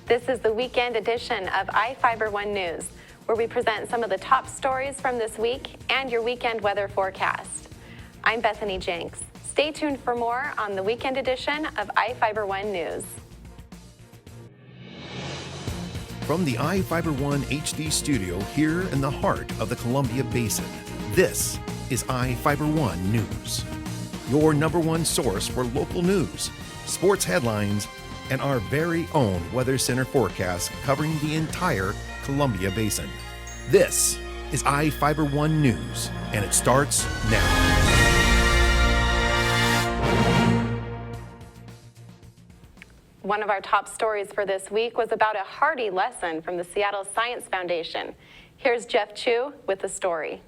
This is the weekend edition of iFIBER One News, where we present some of the top stories from this week and your weekend weather forecast. I'm Bethany Jenks. Stay tuned for more on the weekend edition of iFIBER One News. From the iFIBER One HD studio here in the heart of the Columbia Basin, this is iFIBER One News, your #1 source for local news, sports headlines, and our very own Weather Center forecast covering the entire Columbia Basin. This is iFIBER One News, and it starts now. One of our top stories for this week was about a hearty lesson from the Seattle Science Foundation. Here's Jeff Chu with the story.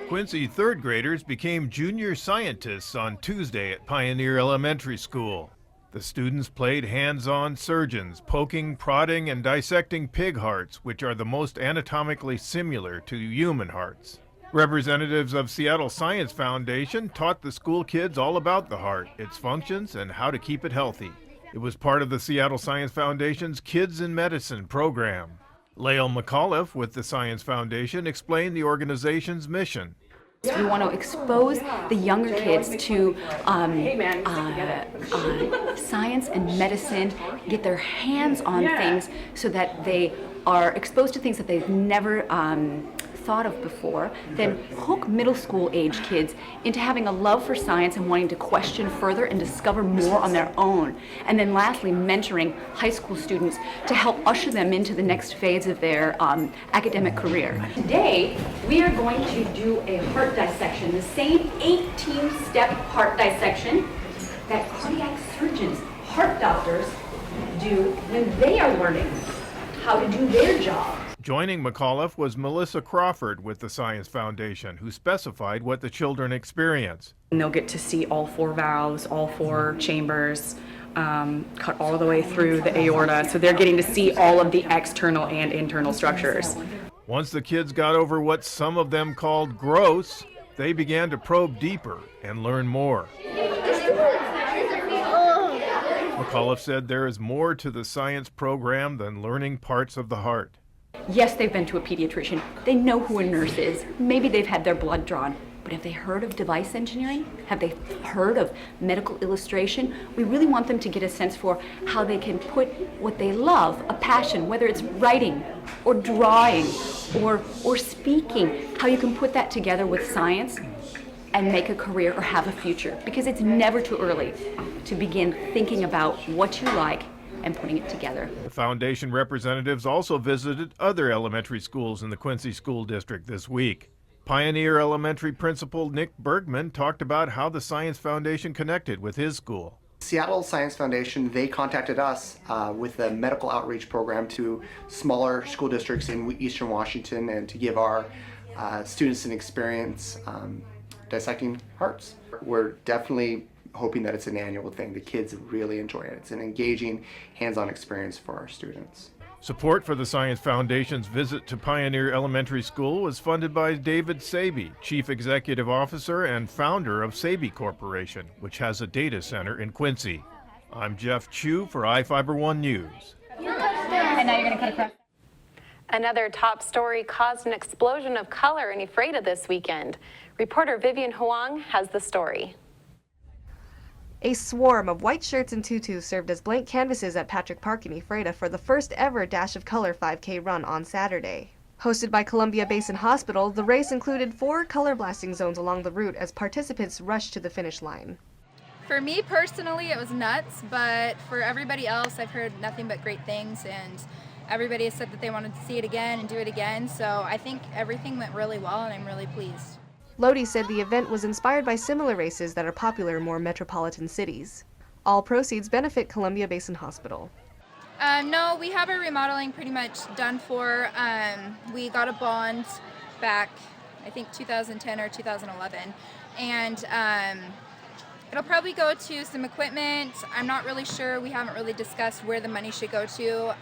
Quincy third graders became junior scientists on Tuesday at Pioneer Elementary School. The students played hands-on surgeons, poking, prodding, and dissecting pig hearts, which are the most anatomically similar to human hearts. Representatives of Seattle Science Foundation taught the school kids all about the heart, its functions, and how to keep it healthy. It was part of the Seattle Science Foundation's Kids in Medicine program. Lael McAuliffe with the Science Foundation explained the organization's mission. We want to expose the younger kids to science and medicine, get their hands on things so that they are exposed to things that they've never thought of before, then hook middle school age kids into having a love for science and wanting to question further and discover more on their own. And then lastly, mentoring high school students to help usher them into the next phase of their academic career. Today, we are going to do a heart dissection, the same 18-step heart dissection that cardiac surgeons, heart doctors, do when they are learning how to do their job. Joining McAuliffe was Melissa Crawford with the Science Foundation, who specified what the children experience. And they'll get to see all 4 valves, all 4 chambers, cut all the way through the aorta, so they're getting to see all of the external and internal structures. Once the kids got over what some of them called gross, they began to probe deeper and learn more. McAuliffe said there is more to the science program than learning parts of the heart. Yes, they've been to a pediatrician. They know who a nurse is. Maybe they've had their blood drawn. But have they heard of device engineering? Have they heard of medical illustration? We really want them to get a sense for how they can put what they love, a passion, whether it's writing or drawing or speaking, how you can put that together with science and make a career or have a future. Because it's never too early to begin thinking about what you like and putting it together. The foundation representatives also visited other elementary schools in the Quincy School District this week. Pioneer Elementary Principal Nick Bergman talked about how the Science Foundation connected with his school. Seattle Science Foundation, they contacted us with a medical outreach program to smaller school districts in Eastern Washington and to give our students an experience dissecting hearts. We're definitely hoping that it's an annual thing. The kids really enjoy it. It's an engaging, hands-on experience for our students. Support for the Science Foundation's visit to Pioneer Elementary School was funded by David Saby, Chief Executive Officer and founder of Saby Corporation, which has a data center in Quincy. I'm Jeff Chu for iFIBER One News. And now you're going to cut across. Another top story caused an explosion of color in Ephrata this weekend. Reporter Vivian Huang has the story. A swarm of white shirts and tutus served as blank canvases at Patrick Park in Ephrata for the first ever Dash of Color 5K run on Saturday. Hosted by Columbia Basin Hospital, the race included 4 color blasting zones along the route as participants rushed to the finish line. For me personally, it was nuts, but for everybody else, I've heard nothing but great things, and everybody has said that they wanted to see it again and do it again, so I think everything went really well and I'm really pleased. Lodi said the event was inspired by similar races that are popular in more metropolitan cities. All proceeds benefit Columbia Basin Hospital. No, we have our remodeling pretty much done for. We got a bond back, I think 2010 or 2011, and it'll probably go to some equipment. I'm not really sure. We haven't really discussed where the money should go to,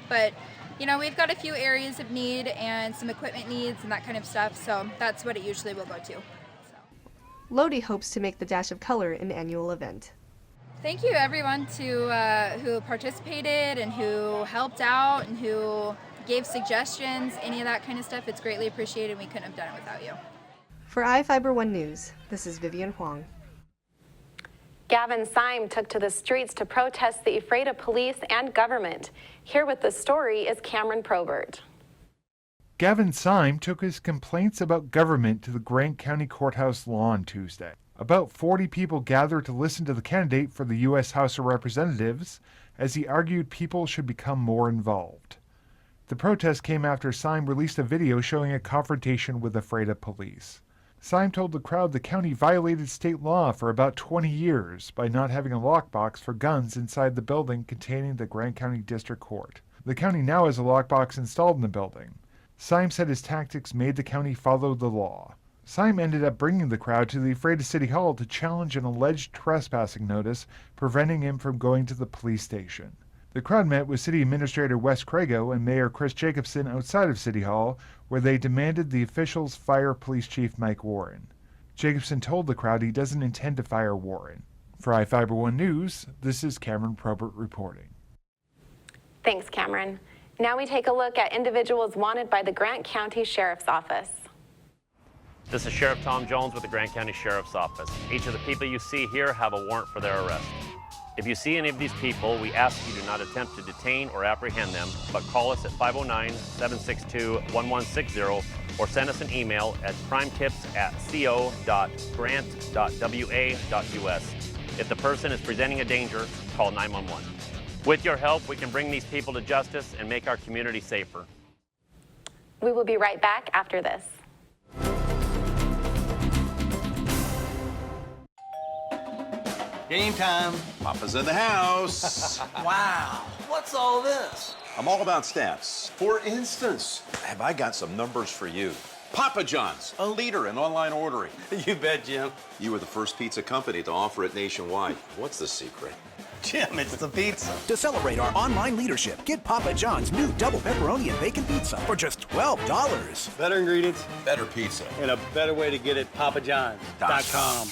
but you know, we've got a few areas of need and some equipment needs and that kind of stuff, so that's what it usually will go to. Lodi hopes to make the Dash of Color an annual event. Thank you everyone who participated and who helped out and who gave suggestions, any of that kind of stuff. It's greatly appreciated. We couldn't have done it without you. For iFIBER One News, this is Vivian Huang. Gavin Syme took to the streets to protest the Ephrata police and government. Here with the story is Cameron Probert. Gavin Syme took his complaints about government to the Grant County Courthouse lawn Tuesday. About 40 people gathered to listen to the candidate for the U.S. House of Representatives as he argued people should become more involved. The protest came after Syme released a video showing a confrontation with Ephrata police. Syme told the crowd the county violated state law for about 20 years by not having a lockbox for guns inside the building containing the Grant County District Court. The county now has a lockbox installed in the building. Syme said his tactics made the county follow the law. Syme ended up bringing the crowd to the Ephrata City Hall to challenge an alleged trespassing notice preventing him from going to the police station. The crowd met with City Administrator Wes Crago and Mayor Chris Jacobson outside of City Hall, where they demanded the officials fire Police Chief Mike Warren. Jacobson told the crowd he doesn't intend to fire Warren. For iFIBER One News, this is Cameron Probert reporting. Thanks, Cameron. Now we take a look at individuals wanted by the Grant County Sheriff's Office. This is Sheriff Tom Jones with the Grant County Sheriff's Office. Each of the people you see here have a warrant for their arrest. If you see any of these people, we ask you do not attempt to detain or apprehend them, but call us at 509-762-1160 or send us an email at crimetips@co.grant.wa.us. If the person is presenting a danger, call 911. With your help, we can bring these people to justice and make our community safer. We will be right back after this. Game time. Papa's in the house. Wow, what's all this? I'm all about stats. For instance, have I got some numbers for you? Papa John's, a leader in online ordering. You bet, Jim. You were the first pizza company to offer it nationwide. What's the secret? Jim, it's the pizza. To celebrate our online leadership, get Papa John's new double pepperoni and bacon pizza for just $12. Better ingredients, Better pizza. and a better way to get it, papajohns.com.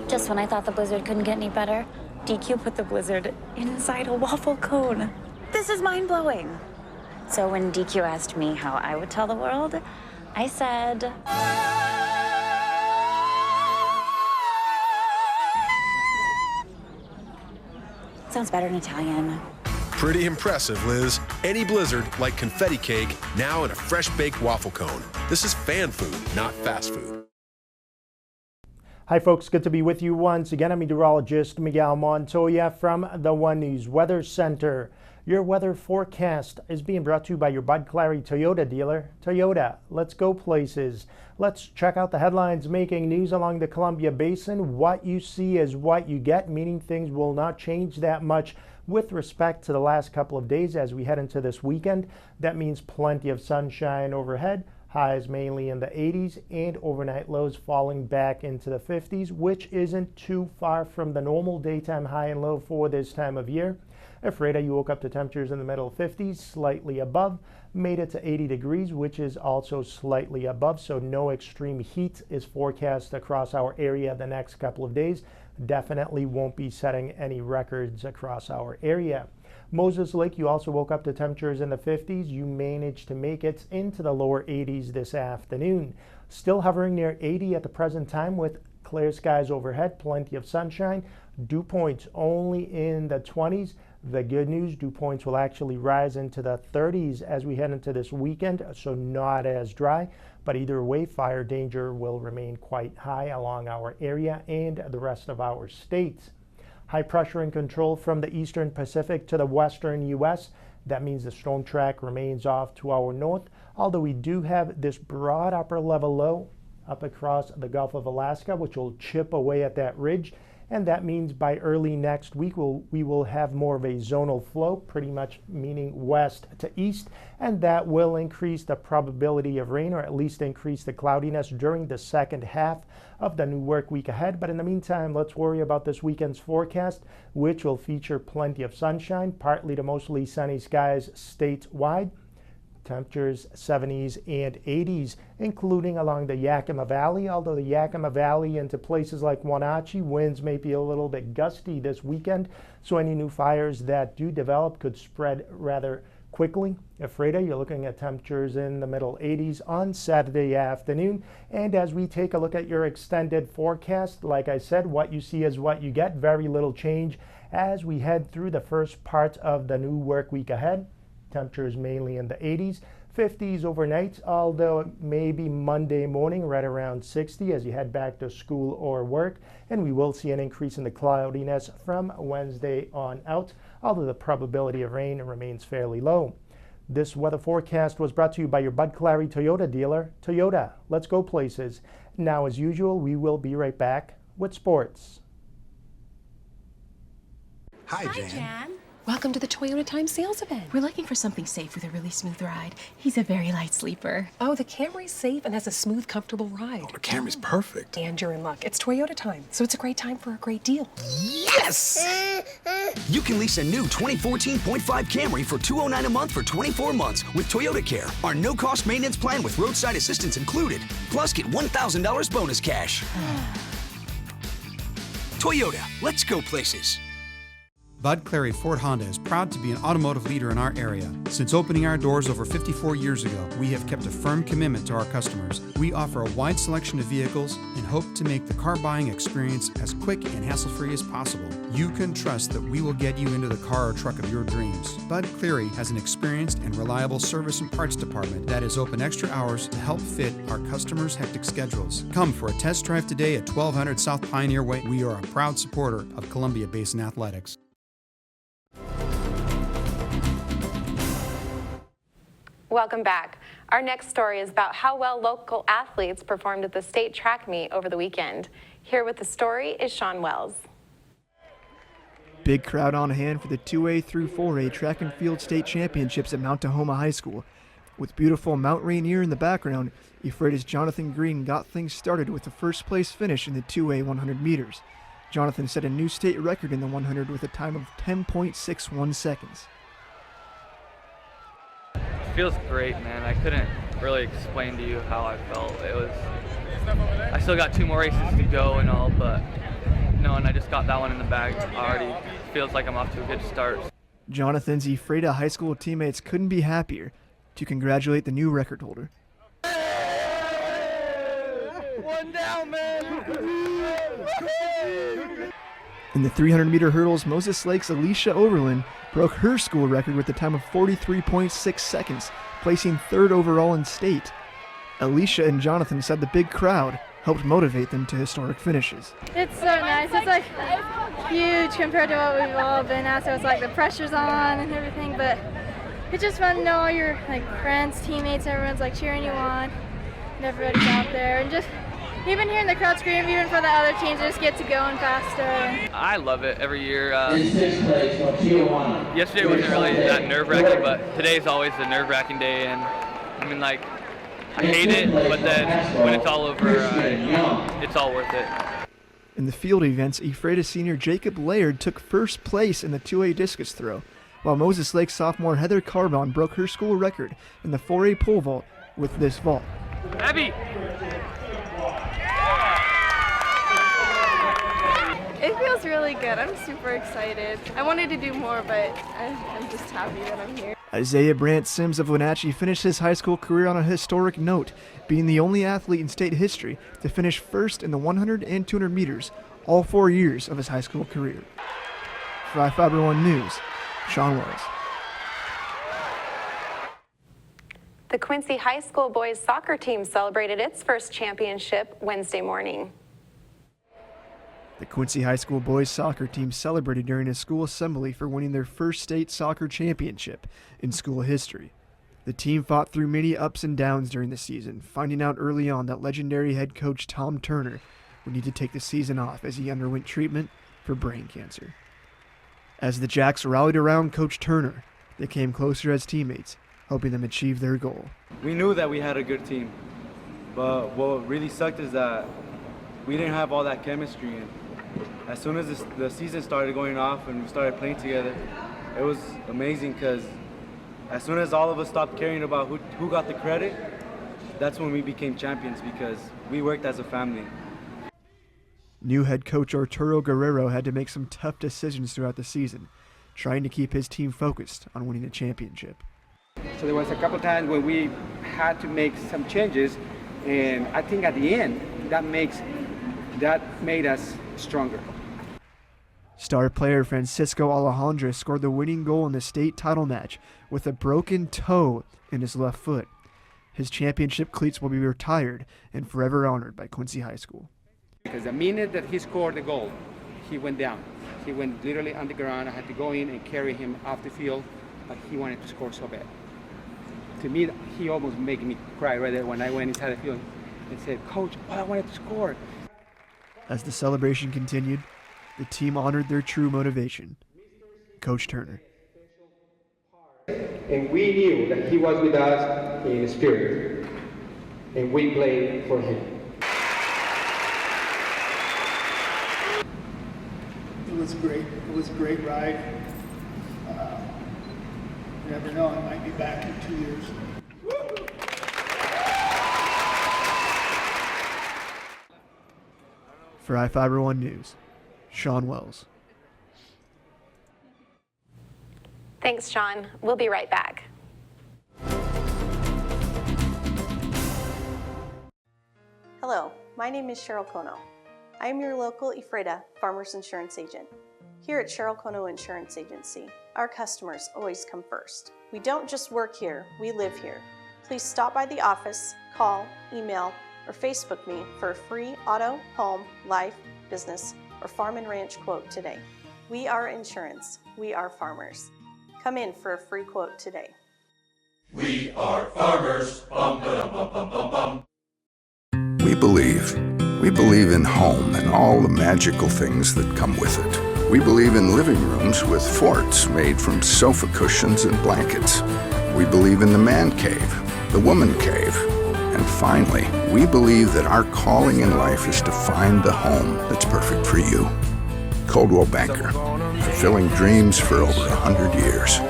Just when I thought the blizzard couldn't get any better, DQ put the blizzard inside a waffle cone. This is mind-blowing. So when DQ asked me how I would tell the world, I said... Sounds better in Italian. Pretty impressive, Liz. Any blizzard, like confetti cake, now in a fresh-baked waffle cone. This is fan food, not fast food. Hi folks, good to be with you once again. I'm meteorologist Miguel Montoya from the One News Weather Center. Your weather forecast is being brought to you by your Bud Clary Toyota dealer. Toyota, let's go places. Let's check out the headlines making news along the Columbia Basin. What you see is what you get, meaning things will not change that much with respect to the last couple of days as we head into this weekend. That means plenty of sunshine overhead. Highs mainly in the 80s and overnight lows falling back into the 50s, which isn't too far from the normal daytime high and low for this time of year. Ephrata, you woke up to temperatures in the middle 50s, slightly above, made it to 80 degrees, which is also slightly above, so no extreme heat is forecast across our area the next couple of days. Definitely won't be setting any records across our area. Moses Lake, you also woke up to temperatures in the 50s. You managed to make it into the lower 80s this afternoon. Still hovering near 80 at the present time with clear skies overhead, plenty of sunshine. Dew points only in the 20s. The good news, dew points will actually rise into the 30s as we head into this weekend, so not as dry. But either way, fire danger will remain quite high along our area and the rest of our state. High pressure and control from the eastern Pacific to the western U.S. That means the storm track remains off to our north, although we do have this broad upper level low up across the Gulf of Alaska, which will chip away at that ridge. And that means by early next week, we will have more of a zonal flow, pretty much meaning west to east, and that will increase the probability of rain, or at least increase the cloudiness during the second half of the new work week ahead. But in the meantime, let's worry about this weekend's forecast, which will feature plenty of sunshine, partly to mostly sunny skies statewide. Temperatures 70s and 80s, including along the Yakima Valley, although the Yakima Valley into places like Wenatchee, winds may be a little bit gusty this weekend, so any new fires that do develop could spread rather quickly. Ephrata, you're looking at temperatures in the middle 80s on Saturday afternoon. And as we take a look at your extended forecast, like I said, what you see is what you get. Very little change as we head through the first part of the new work week ahead. Temperatures mainly in the 80s, 50s overnight, although maybe Monday morning right around 60 as you head back to school or work. And we will see an increase in the cloudiness from Wednesday on out, although the probability of rain remains fairly low. This weather forecast was brought to you by your Bud Clary Toyota dealer. Toyota, let's go places. Now, as usual, we will be right back with sports. Hi, Jan. Welcome to the Toyota Time sales event. We're looking for something safe with a really smooth ride. He's a very light sleeper. Oh, the Camry's safe and has a smooth, comfortable ride. Oh, the Camry's perfect. And you're in luck. It's Toyota Time, so it's a great time for a great deal. Yes! You can lease a new 2014.5 Camry for $209 a month for 24 months with Toyota Care, our no-cost maintenance plan with roadside assistance included. Plus, get $1,000 bonus cash. Toyota, let's go places. Bud Clary Ford Honda is proud to be an automotive leader in our area. Since opening our doors over 54 years ago, we have kept a firm commitment to our customers. We offer a wide selection of vehicles and hope to make the car buying experience as quick and hassle-free as possible. You can trust that we will get you into the car or truck of your dreams. Bud Clary has an experienced and reliable service and parts department that is open extra hours to help fit our customers' hectic schedules. Come for a test drive today at 1200 South Pioneer Way. We are a proud supporter of Columbia Basin Athletics. Welcome back. Our next story is about how well local athletes performed at the state track meet over the weekend. Here with the story is Sean Wells. Big crowd on hand for the 2A through 4A track and field state championships at Mount Tahoma High School. With beautiful Mount Rainier in the background, Ephrata's Jonathan Green got things started with a first place finish in the 2A 100 meters. Jonathan set a new state record in the 100 with a time of 10.61 seconds. Feels great, man. I couldn't really explain to you how I felt. I still got 2 more races to go and all, but and I just got that one in the bag. Already feels like I'm off to a good start. Jonathan's Ephrata high school teammates couldn't be happier to congratulate the new record holder. One down, man! In the 300-meter hurdles, Moses Lake's Alicia Overland broke her school record with a time of 43.6 seconds, placing 3rd overall in state. Alicia and Jonathan said the big crowd helped motivate them to historic finishes. It's so nice. It's like huge compared to what we've all been at, so it's like the pressure's on and everything, but it's just fun to know all your friends, teammates, everyone's cheering you on, and everybody's out there, and just even hearing the crowd scream, even for the other teams, it just gets it going faster. I love it every year. Yesterday wasn't really that nerve-wracking, but today's always a nerve-wracking day, and I hate it, but then when it's all over, it's all worth it. In the field events, Ephrata senior Jacob Laird took first place in the 2A discus throw, while Moses Lake sophomore Heather Carbon broke her school record in the 4A pole vault with this vault. Abby! It feels really good. I'm super excited. I wanted to do more, but I'm just happy that I'm here. Isaiah Brandt Sims of Wenatchee finished his high school career on a historic note, being the only athlete in state history to finish first in the 100 and 200 meters all 4 years of his high school career. For iFIBER One News, Sean Wells. The Quincy High School boys soccer team celebrated its first championship Wednesday morning. The Quincy High School boys soccer team celebrated during a school assembly for winning their first state soccer championship in school history. The team fought through many ups and downs during the season, finding out early on that legendary head coach Tom Turner would need to take the season off as he underwent treatment for brain cancer. As the Jacks rallied around Coach Turner, they came closer as teammates, helping them achieve their goal. We knew that we had a good team, but what really sucked is that we didn't have all that chemistry. And as soon as the season started going off and we started playing together, it was amazing because As soon as all of us stopped caring about who got the credit, that's when we became champions because we worked as a family. New head coach Arturo Guerrero had to make some tough decisions throughout the season, trying to keep his team focused on winning the championship. So there was a couple times when we had to make some changes, and I think at the end that made us stronger. Star player Francisco Alejandra scored the winning goal in the state title match with a broken toe in his left foot. His championship cleats will be retired and forever honored by Quincy High School. Because the minute that he scored the goal, he went down. He went literally on the ground. I had to go in and carry him off the field, but he wanted to score so bad. To me, he almost made me cry right there when I went inside the field and said, "Coach, I wanted to score." As the celebration continued, the team honored their true motivation, Coach Turner. And we knew that he was with us in spirit, and we played for him. It was great. It was a great ride. You never know, I might be back in 2 years. For iFIBER One News, Sean Wells. Thanks, Sean. We'll be right back. Hello, my name is Cheryl Kono. I am your local iFIBER Farmers Insurance Agent. Here at Cheryl Kono Insurance Agency, our customers always come first. We don't just work here, we live here. Please stop by the office, call, email, or Facebook me for a free auto, home, life, business, or farm and ranch quote today. We are insurance. We are farmers. Come in for a free quote today. We are farmers. Bum, ba-dum, bum, bum, bum, bum. We believe. We believe in home and all the magical things that come with it. We believe in living rooms with forts made from sofa cushions and blankets. We believe in the man cave, the woman cave, and finally, we believe that our calling in life is to find the home that's perfect for you. Coldwell Banker, fulfilling dreams for over 100 years.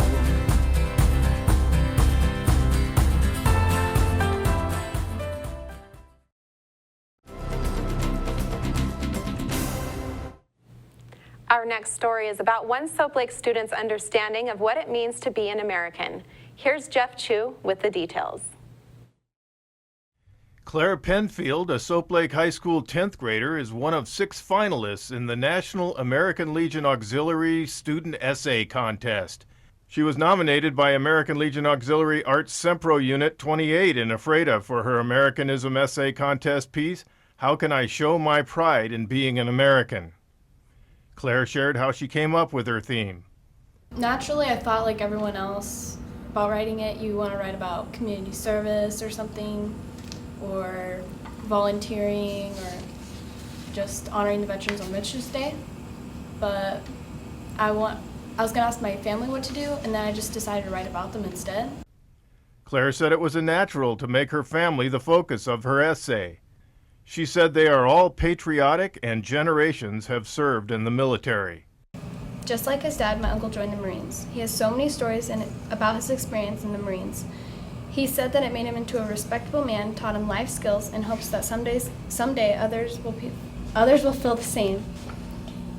Our next story is about one Soap Lake student's understanding of what it means to be an American. Here's Jeff Chu with the details. Claire Penfield, a Soap Lake High School 10th grader, is one of 6 finalists in the National American Legion Auxiliary Student Essay Contest. She was nominated by American Legion Auxiliary Arts Sempro Unit 28 in Ephrata for her Americanism Essay Contest piece, How Can I Show My Pride in Being an American? Claire shared how she came up with her theme. Naturally, I thought like everyone else about writing it. You want to write about community service or something, or volunteering, or just honoring the veterans on Veterans Day. But I was going to ask my family what to do, and then I just decided to write about them instead. Claire said it was a natural to make her family the focus of her essay. She said they are all patriotic and generations have served in the military. Just like his dad, my uncle joined the Marines. He has so many stories about his experience in the Marines. He said that it made him into a respectable man, taught him life skills, in hopes that someday others will feel the same.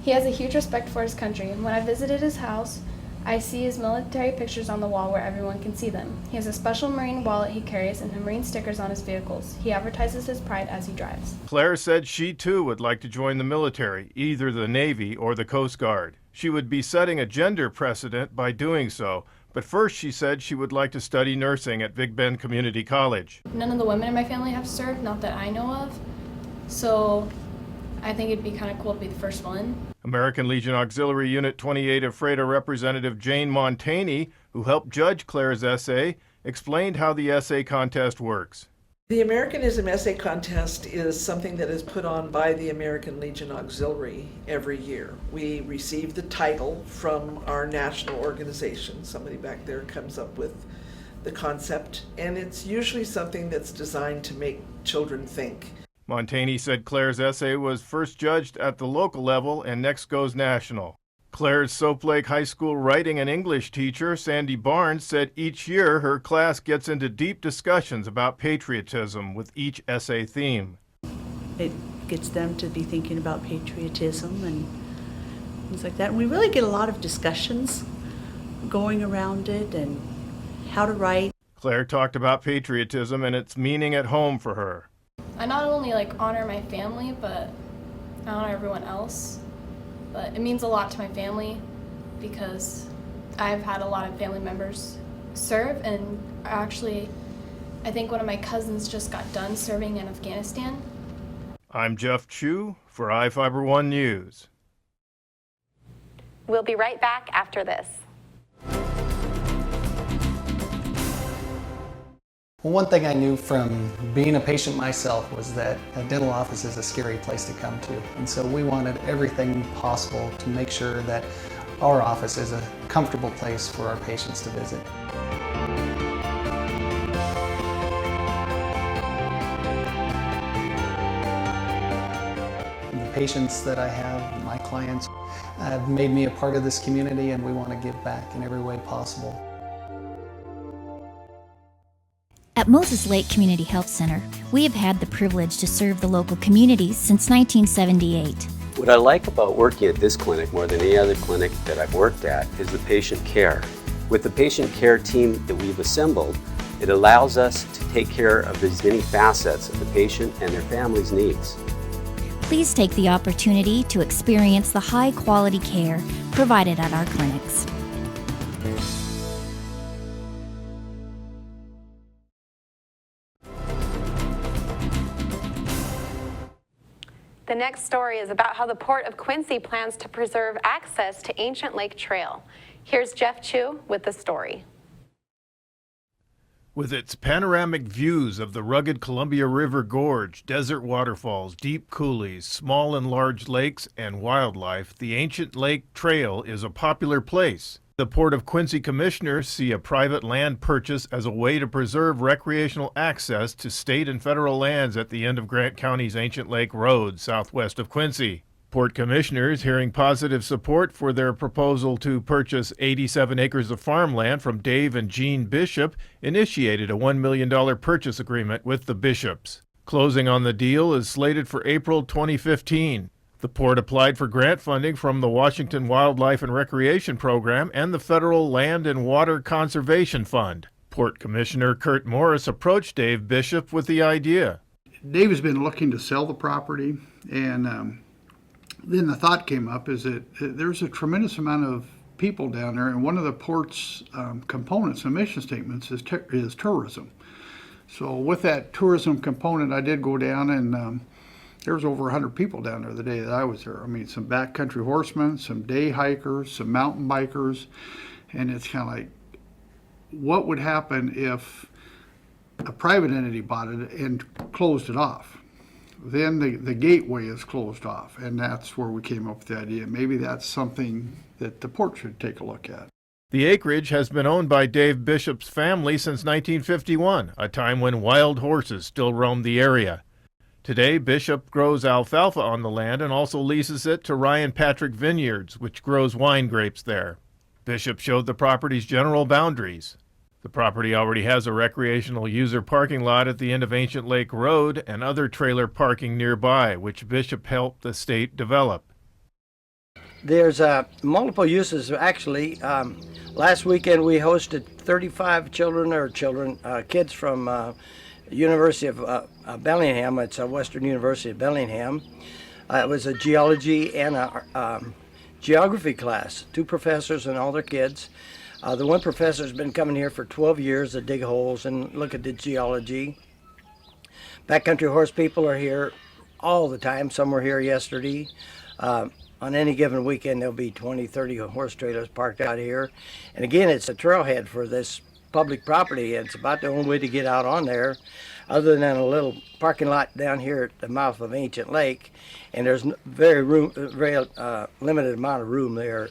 He has a huge respect for his country. When I visited his house, I see his military pictures on the wall where everyone can see them. He has a special Marine wallet he carries and Marine stickers on his vehicles. He advertises his pride as he drives. Claire said she too would like to join the military, either the Navy or the Coast Guard. She would be setting a gender precedent by doing so, but first she said she would like to study nursing at Big Bend Community College. None of the women in my family have served, not that I know of, so I think it'd be kind of cool to be the first one. American Legion Auxiliary Unit 28 Ephrata Representative Jane Montani, who helped judge Claire's essay, explained how the essay contest works. The Americanism Essay Contest is something that is put on by the American Legion Auxiliary every year. We receive the title from our national organization. Somebody back there comes up with the concept, and it's usually something that's designed to make children think. Montani said Claire's essay was first judged at the local level and next goes national. Claire's Soap Lake High School writing and English teacher, Sandy Barnes, said each year her class gets into deep discussions about patriotism with each essay theme. It gets them to be thinking about patriotism and things like that. And we really get a lot of discussions going around it and how to write. Claire talked about patriotism and its meaning at home for her. I not only honor my family, but I honor everyone else. But it means a lot to my family because I've had a lot of family members serve, and actually I think one of my cousins just got done serving in Afghanistan. I'm Jeff Chu for iFIBER One News. We'll be right back after this. Well, one thing I knew from being a patient myself was that a dental office is a scary place to come to. And so we wanted everything possible to make sure that our office is a comfortable place for our patients to visit. The patients that I have, my clients, have made me a part of this community, and we want to give back in every way possible. At Moses Lake Community Health Center, we have had the privilege to serve the local communities since 1978. What I like about working at this clinic more than any other clinic that I've worked at is the patient care. With the patient care team that we've assembled, it allows us to take care of as many facets of the patient and their family's needs. Please take the opportunity to experience the high-quality care provided at our clinics. The next story is about how the Port of Quincy plans to preserve access to Ancient Lake Trail. Here's Jeff Chu with the story. With its panoramic views of the rugged Columbia River Gorge, desert waterfalls, deep coulees, small and large lakes, and wildlife, the Ancient Lake Trail is a popular place. The Port of Quincy commissioners see a private land purchase as a way to preserve recreational access to state and federal lands at the end of Grant County's Ancient Lake Road, southwest of Quincy. Port commissioners, hearing positive support for their proposal to purchase 87 acres of farmland from Dave and Jean Bishop, initiated a $1 million purchase agreement with the Bishops. Closing on the deal is slated for April 2015. The port applied for grant funding from the Washington Wildlife and Recreation Program and the Federal Land and Water Conservation Fund. Port Commissioner Kurt Morris approached Dave Bishop with the idea. Dave has been looking to sell the property, and then the thought came up is that there's a tremendous amount of people down there, and one of the port's components and mission statements is tourism. So with that tourism component, I did go down, and there was over 100 people down there the day that I was there. I mean, some backcountry horsemen, some day hikers, some mountain bikers, and it's kind of like, what would happen if a private entity bought it and closed it off? Then the gateway is closed off, and that's where we came up with the idea. Maybe that's something that the port should take a look at. The acreage has been owned by Dave Bishop's family since 1951, a time when wild horses still roamed the area. Today, Bishop grows alfalfa on the land and also leases it to Ryan Patrick Vineyards, which grows wine grapes there. Bishop showed the property's general boundaries. The property already has a recreational user parking lot at the end of Ancient Lake Road and other trailer parking nearby, which Bishop helped the state develop. There's multiple uses, actually. Last weekend we hosted 35 kids from University of Bellingham. It's a Western University of Bellingham. It was a geology and a geography class, 2 professors and all their kids. The one professor's been coming here for 12 years to dig holes and look at the geology. Backcountry horse people are here all the time. Some were here yesterday. On any given weekend, there'll be 20, 30 horse trailers parked out here. And again, it's a trailhead for this public property. It's about the only way to get out on there, other than a little parking lot down here at the mouth of Ancient Lake. And there's very limited amount of room there,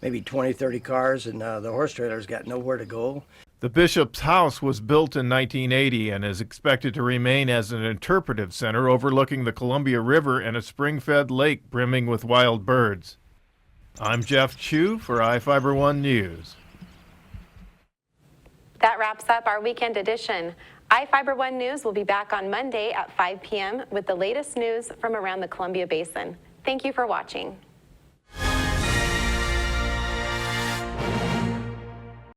maybe 20, 30 cars, and the horse trailer's got nowhere to go. The Bishop's house was built in 1980 and is expected to remain as an interpretive center overlooking the Columbia River and a spring-fed lake brimming with wild birds. I'm Jeff Chu for iFIBER One News. That wraps up our weekend edition. iFIBER One News will be back on Monday at 5 p.m. with the latest news from around the Columbia Basin. Thank you for watching.